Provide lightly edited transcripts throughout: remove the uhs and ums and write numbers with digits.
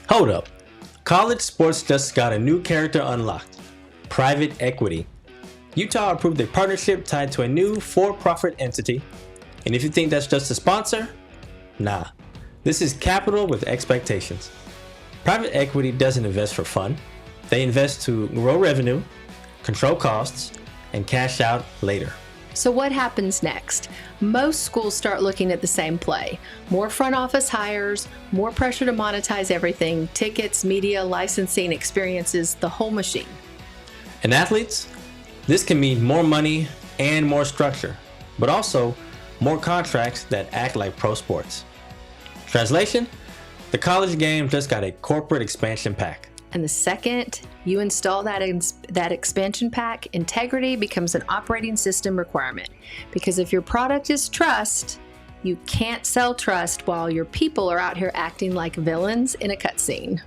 Hold up. College sports just got a new character unlocked. Private equity. Utah approved a partnership tied to a new for-profit entity. And if you think that's just a sponsor, nah. This is capital with expectations. Private equity doesn't invest for fun. They invest to grow revenue, control costs, and cash out later. So what happens next? Most schools start looking at the same play. More front office hires, more pressure to monetize everything, tickets, media, licensing, experiences, the whole machine. And athletes? This can mean more money and more structure, but also more contracts that act like pro sports. Translation? The college game just got a corporate expansion pack. And the second you install that expansion pack, integrity becomes an operating system requirement. Because if your product is trust, you can't sell trust while your people are out here acting like villains in a cutscene.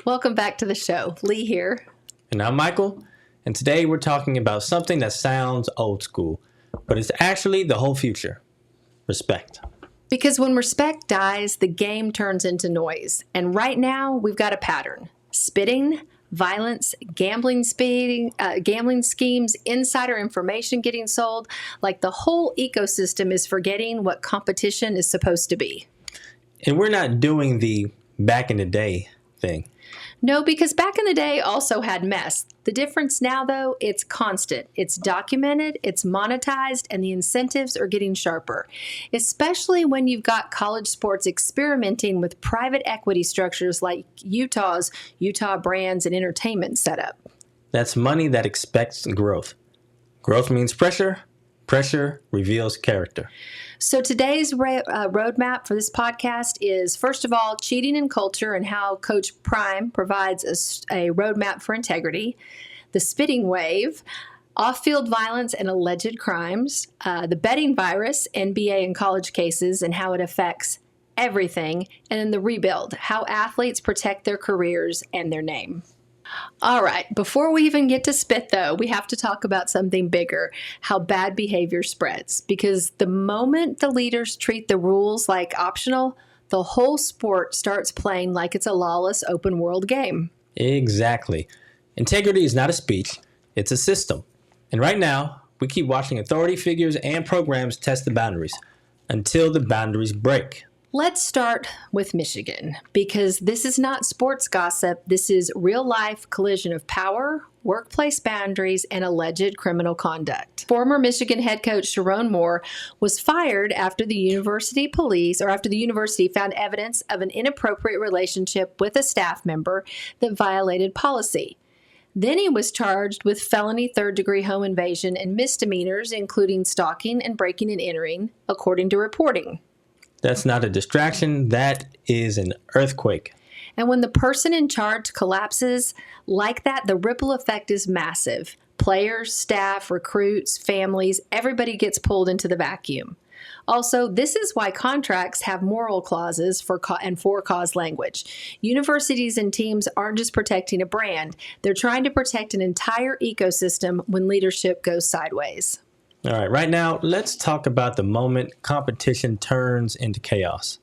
Welcome back to the show. Lee here. And I'm Michael. And today we're talking about something that sounds old school, but it's actually the whole future. Respect. Because when respect dies, the game turns into noise. And right now, we've got a pattern. Spitting, violence, gambling schemes, insider information getting sold. Like the whole ecosystem is forgetting what competition is supposed to be. And we're not doing the back in the day thing. No, because back in the day also had mess. The difference now, though, it's constant. It's documented, it's monetized, and the incentives are getting sharper. Especially when you've got college sports experimenting with private equity structures like Utah's Utah Brands and Entertainment setup. That's money that expects growth. Growth means pressure. Pressure reveals character. So today's roadmap for this podcast is, first of all, cheating in culture and how Coach Prime provides a roadmap for integrity, the spitting wave, off-field violence and alleged crimes, the betting virus, NBA and college cases, and how it affects everything, and then the rebuild, how athletes protect their careers and their name. All right, before we even get to spit, though, we have to talk about something bigger, how bad behavior spreads. Because the moment the leaders treat the rules like optional, the whole sport starts playing like it's a lawless open world game. Exactly. Integrity is not a speech, it's a system. And right now, we keep watching authority figures and programs test the boundaries until the boundaries break. Let's start with Michigan, because this is not sports gossip. This is real-life collision of power, workplace boundaries, and alleged criminal conduct. Former Michigan head coach Sharon Moore was fired after the university found evidence of an inappropriate relationship with a staff member that violated policy. Then he was charged with felony third-degree home invasion and misdemeanors, including stalking and breaking and entering, according to reporting. That's not a distraction, that is an earthquake. And when the person in charge collapses like that, the ripple effect is massive. Players, staff, recruits, families, everybody gets pulled into the vacuum. Also, this is why contracts have moral clauses and for-cause language. Universities and teams aren't just protecting a brand. They're trying to protect an entire ecosystem when leadership goes sideways. All right now, let's talk about the moment competition turns into chaos.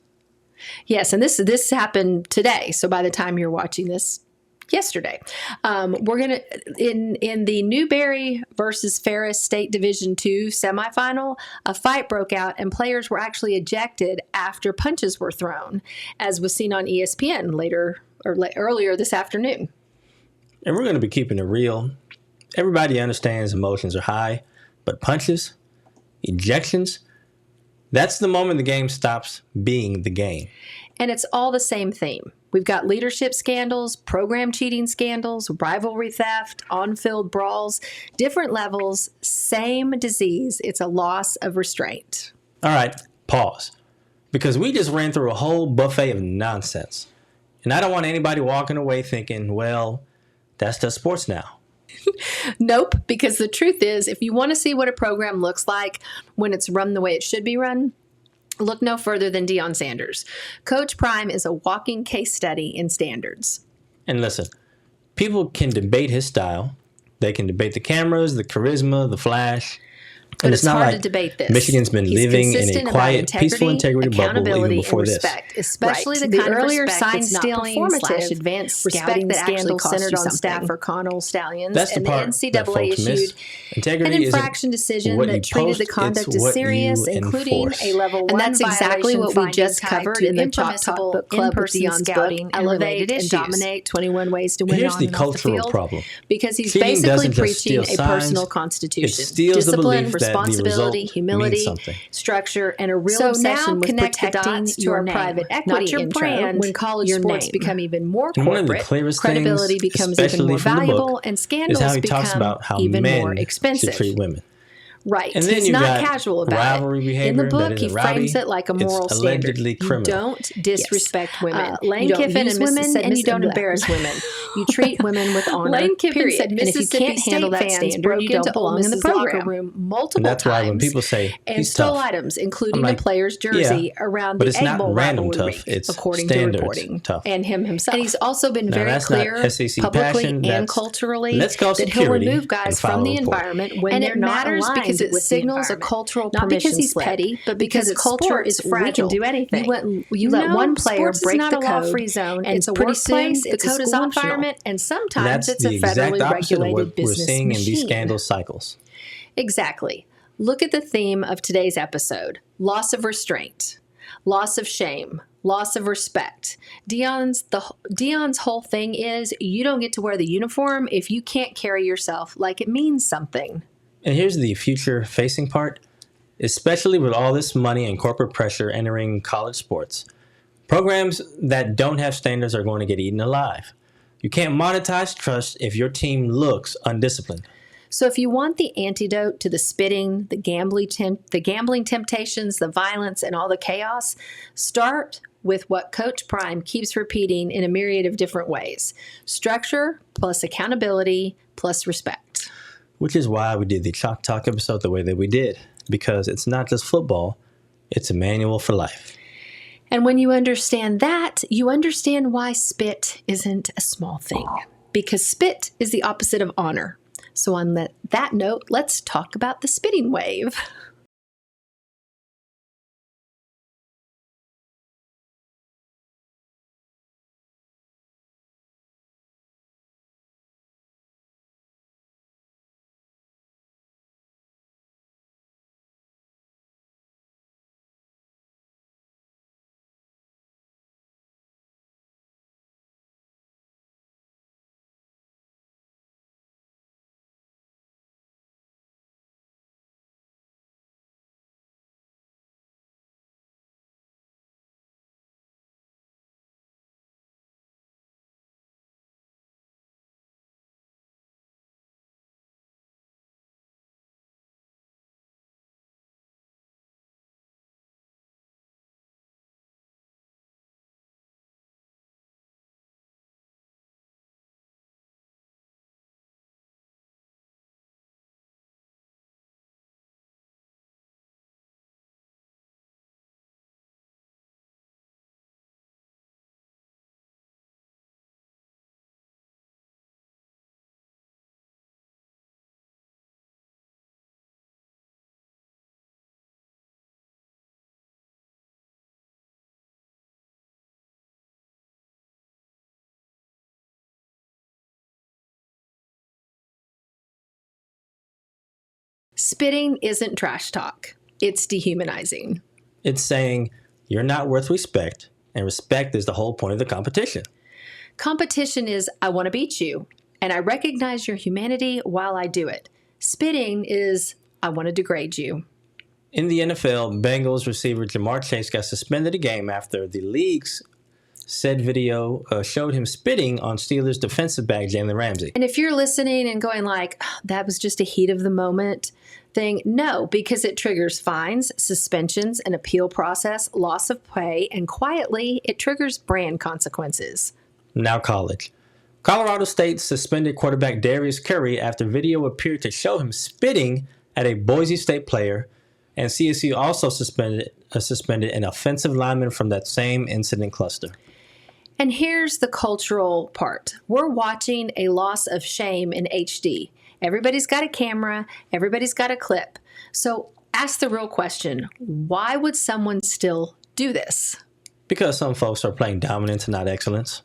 Yes, and this happened today. So by the time you're watching this, yesterday, we're gonna in the Newberry versus Ferris State Division II semifinal, a fight broke out and players were actually ejected after punches were thrown, as was seen on ESPN earlier this afternoon. And we're going to be keeping it real. Everybody understands emotions are high. But punches, ejections, that's the moment the game stops being the game. And it's all the same theme. We've got leadership scandals, program cheating scandals, rivalry theft, on-field brawls, different levels, same disease. It's a loss of restraint. All right, pause. Because we just ran through a whole buffet of nonsense. And I don't want anybody walking away thinking, well, that's just sports now. Nope, because the truth is, if you want to see what a program looks like when it's run the way it should be run, look no further than Deion Sanders. Coach Prime is a walking case study in standards. And listen, people can debate his style, They can debate the cameras, the charisma, the flash. But And it's not hard like to debate this. Michigan's been He's living in a consistent about quiet, peaceful integrity bubble even accountability, before and this. respect, especially Right. the The kind earlier of respect sign that's not stealing performative, / advanced respect scouting that actually scandal cost centered you on something. staff for Connell Stallions, That's the and the part that NCAA folks miss. issued Integrity an isn't infraction decision what you that treated the post, conduct it's as what serious, you including enforce. a level 1 And that's exactly violation what we finding just tied covered to in the Chalk impermissible Talk book club with in-person Dion's book, scouting and Elevate related and issues. Dominate, 21 Ways to Win Here's on the and off the cultural field. problem. Because he's Cheating basically doesn't just preaching steal a personal signs, constitution, it steals the discipline, belief that the responsibility, result humility, means something. structure, and a real So obsession now with connect the protecting dots to your our name, private not equity your intro. brand, When college your sports name. become even more And one of the corporate, clearest credibility things, becomes even especially more from the book, valuable, and is scandals how he talks become about how even men more should expensive. treat women. Right. And then He's you've not got casual about rivalry it. behavior In the that book, isn't he frames rowdy, it like a it's moral standard. allegedly You criminal. don't disrespect women. Lane you don't Kiffin use and Miss- women, said and you Miss- don't embarrass women. You treat women with honor. Lane Kiffin period. said And if you Mississippi can't handle State that fans standard, broke you don't into belong Ole in the Miss's locker program. room Multiple And that's times. why when people say and he's stole tough, items, including I'm like, the player's jersey, around but the it's Egg not Bowl random rivalry tough, week, it's according to standards reporting, tough. and him himself. And he's also been Now, very that's not clear, SEC publicly passion, and that's, culturally, let's call that he'll security remove and guys file from a the report. environment when And they're it not matters aligned because it with signals the a cultural not because permission he's slip. petty, but Because because it's culture sports, is we fragile. can do anything. You let No, one player sports break is not the a code, law-free zone. and It's a pretty soon workplace. the It's a code is school optional. environment, and And sometimes that's it's a the exact federally opposite of regulated what we're business seeing in these machine. scandal cycles. Exactly. Look at the theme of today's episode: loss of restraint, loss of shame, loss of respect. Dion's whole thing is you don't get to wear the uniform if you can't carry yourself like it means something. And here's the future facing part, especially with all this money and corporate pressure entering college sports. Programs that don't have standards are going to get eaten alive. You can't monetize trust if your team looks undisciplined. So if you want the antidote to the spitting, the gambling temptations, the violence, and all the chaos, start with what Coach Prime keeps repeating in a myriad of different ways: structure plus accountability plus respect. Which is why we did the Chalk Talk episode the way that we did, because it's not just football, it's a manual for life. And when you understand that, you understand why spit isn't a small thing, because spit is the opposite of honor. So on that note, let's talk about the spitting wave. Spitting isn't trash talk. It's dehumanizing. It's saying you're not worth respect, and respect is the whole point of the competition. Competition is, I want to beat you, and I recognize your humanity while I do it. Spitting is, I want to degrade you. In the NFL, Bengals receiver Jamar Chase got suspended a game after the league's said video showed him spitting on Steelers defensive back Jalen Ramsey. And if you're listening and going like, that was just a heat of the moment thing, no, because it triggers fines, suspensions, an appeal process, loss of pay, and quietly, it triggers brand consequences. Now college. Colorado State suspended quarterback Darius Curry after video appeared to show him spitting at a Boise State player, and CSU also suspended an offensive lineman from that same incident cluster. And here's the cultural part. We're watching a loss of shame in HD. Everybody's got a camera, everybody's got a clip. So ask the real question, why would someone still do this? Because some folks are playing dominance and not excellence.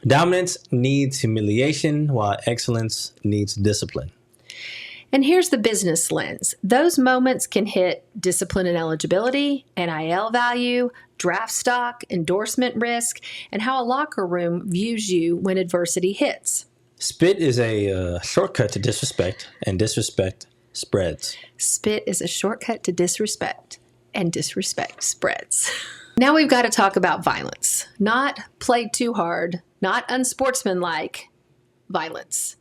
Dominance needs humiliation, while excellence needs discipline. And here's the business lens. Those moments can hit discipline and eligibility, NIL value, draft stock, endorsement risk, and how a locker room views you when adversity hits. Spit is a shortcut to disrespect, and disrespect spreads. Spit is a shortcut to disrespect, and disrespect spreads. Now we've got to talk about violence. Not played too hard, not unsportsmanlike violence.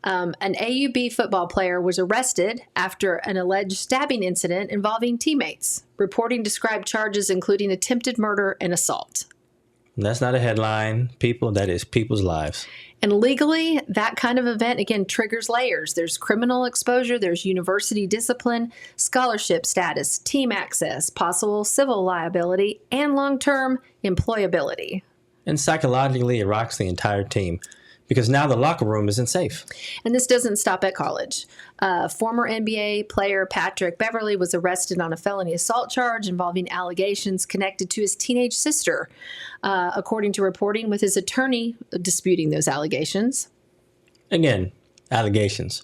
An AUB football player was arrested after an alleged stabbing incident involving teammates. Reporting described charges including attempted murder and assault. That's not a headline, people. That is people's lives. And legally, that kind of event, again, triggers layers. There's criminal exposure, there's university discipline, scholarship status, team access, possible civil liability, and long-term employability. And psychologically, it rocks the entire team because now the locker room isn't safe. And this doesn't stop at college. Former NBA player Patrick Beverly was arrested on a felony assault charge involving allegations connected to his teenage sister, according to reporting, with his attorney disputing those allegations. Again, allegations.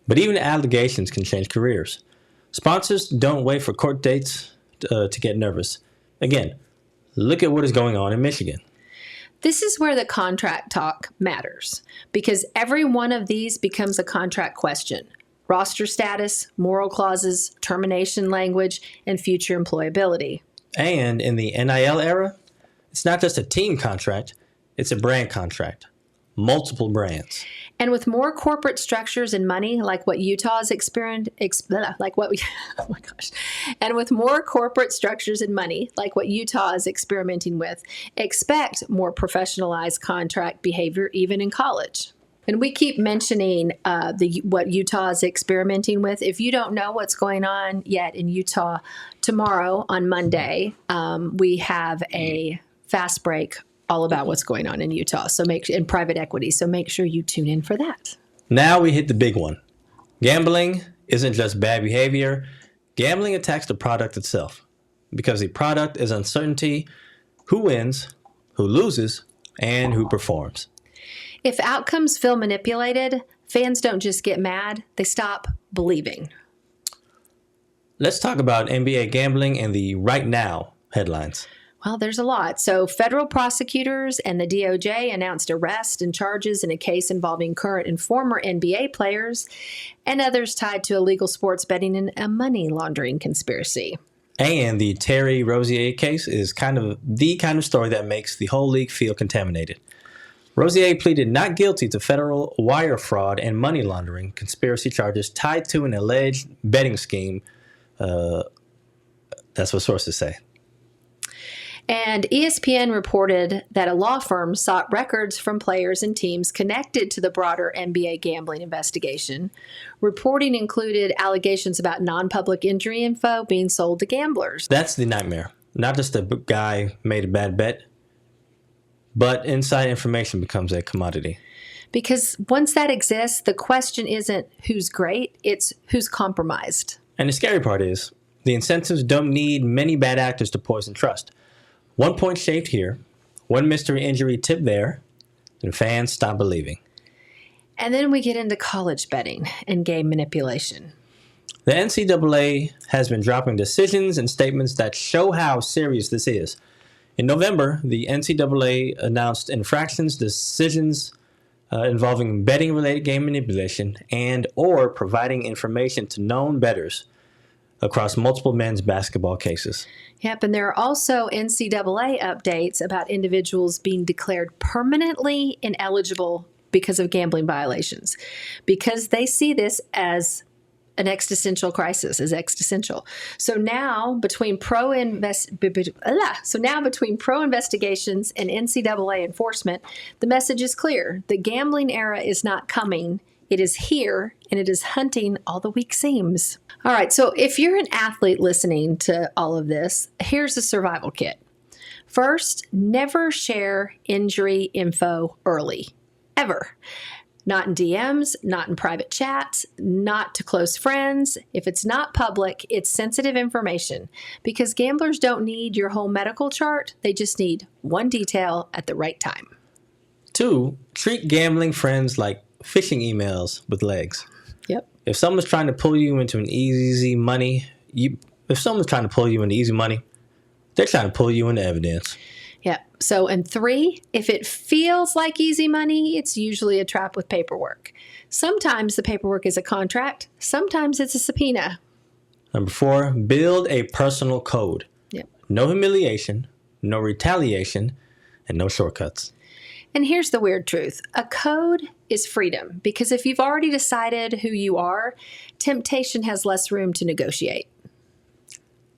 But even allegations can change careers. Sponsors don't wait for court dates to get nervous. Again, look at what is going on in Michigan. This is where the contract talk matters because every one of these becomes a contract question. Roster status, moral clauses, termination language, and future employability. And in the NIL era, it's not just a team contract, it's a brand contract. Multiple brands. And with more corporate structures and money, like what Utah's and with more corporate structures and money, like what Utah is experimenting with, expect more professionalized contract behavior even in college. And we keep mentioning what Utah is experimenting with. If you don't know what's going on yet in Utah, tomorrow on Monday, we have a fast break all about what's going on in Utah. So in private equity. So make sure you tune in for that. Now we hit the big one. Gambling isn't just bad behavior. Gambling attacks the product itself because the product is uncertainty, who wins, who loses, and who performs. If outcomes feel manipulated, fans don't just get mad, they stop believing. Let's talk about NBA gambling and the right now headlines. Well, there's a lot. So federal prosecutors and the DOJ announced arrests and charges in a case involving current and former NBA players and others tied to illegal sports betting and a money laundering conspiracy. And the Terry Rozier case is the kind of story that makes the whole league feel contaminated. Rozier pleaded not guilty to federal wire fraud and money laundering conspiracy charges tied to an alleged betting scheme. That's what sources say. And ESPN reported that a law firm sought records from players and teams connected to the broader NBA gambling investigation. Reporting included allegations about non-public injury info being sold to gamblers. That's the nightmare. Not just a guy made a bad bet, but inside information becomes a commodity. Because once that exists, the question isn't who's great, it's who's compromised. And the scary part is, the incentives don't need many bad actors to poison trust. 1 point shaved here, one mystery injury tip there, and fans stop believing. And then we get into college betting and game manipulation. The NCAA has been dropping decisions and statements that show how serious this is. In November, the NCAA announced infractions decisions involving betting-related game manipulation and or providing information to known bettors across multiple men's basketball cases. Yep, and there are also NCAA updates about individuals being declared permanently ineligible because of gambling violations, because they see this as an existential crisis, as existential. So now between pro investigations and NCAA enforcement, the message is clear. The gambling era is not coming. It is here, and it is hunting all the weak seams. All right, so if you're an athlete listening to all of this, here's a survival kit. First, never share injury info early, ever. Not in DMs, not in private chats, not to close friends. If it's not public, it's sensitive information because gamblers don't need your whole medical chart. They just need one detail at the right time. 2, treat gambling friends like phishing emails with legs. Yep. If someone's trying to pull you into easy money, they're trying to pull you into evidence. Yeah. So, and 3, if it feels like easy money, it's usually a trap with paperwork. Sometimes the paperwork is a contract. Sometimes it's a subpoena. Number 4, build a personal code. Yep. No humiliation, no retaliation, and no shortcuts. And here's the weird truth. A code is freedom because if you've already decided who you are, temptation has less room to negotiate.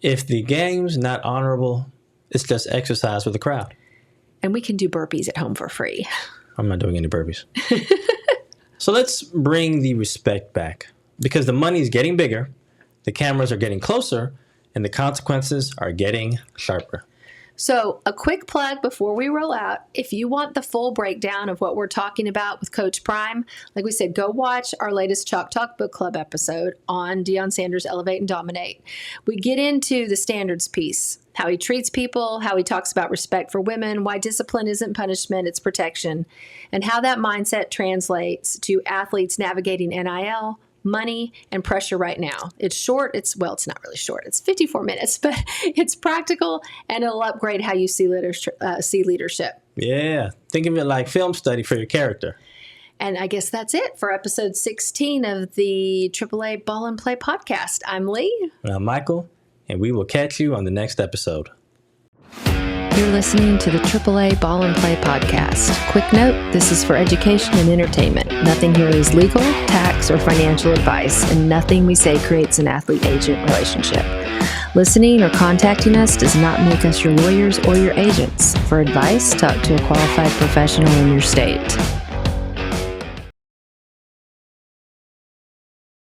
If the game's not honorable, it's just exercise with the crowd. And we can do burpees at home for free. I'm not doing any burpees. So let's bring the respect back because the money's getting bigger, the cameras are getting closer, and the consequences are getting sharper. So a quick plug before we roll out. If you want the full breakdown of what we're talking about with Coach Prime, like we said, go watch our latest Chalk Talk Book Club episode on Deion Sanders' Elevate and Dominate. We get into the standards piece, how he treats people, how he talks about respect for women, why discipline isn't punishment, it's protection, and how that mindset translates to athletes navigating NIL, money, and pressure right now. It's short. It's not really short. It's 54 minutes, but it's practical and it'll upgrade how you see leadership. Yeah. Think of it like film study for your character. And I guess that's it for episode 16 of the AAA Ball and Play podcast. I'm Lee. And I'm Michael, and we will catch you on the next episode. You're listening to the AAA Ball and Play podcast. Quick note, this is for education and entertainment. Nothing here is legal, tax, or financial advice, and nothing we say creates an athlete-agent relationship. Listening or contacting us does not make us your lawyers or your agents. For advice, talk to a qualified professional in your state.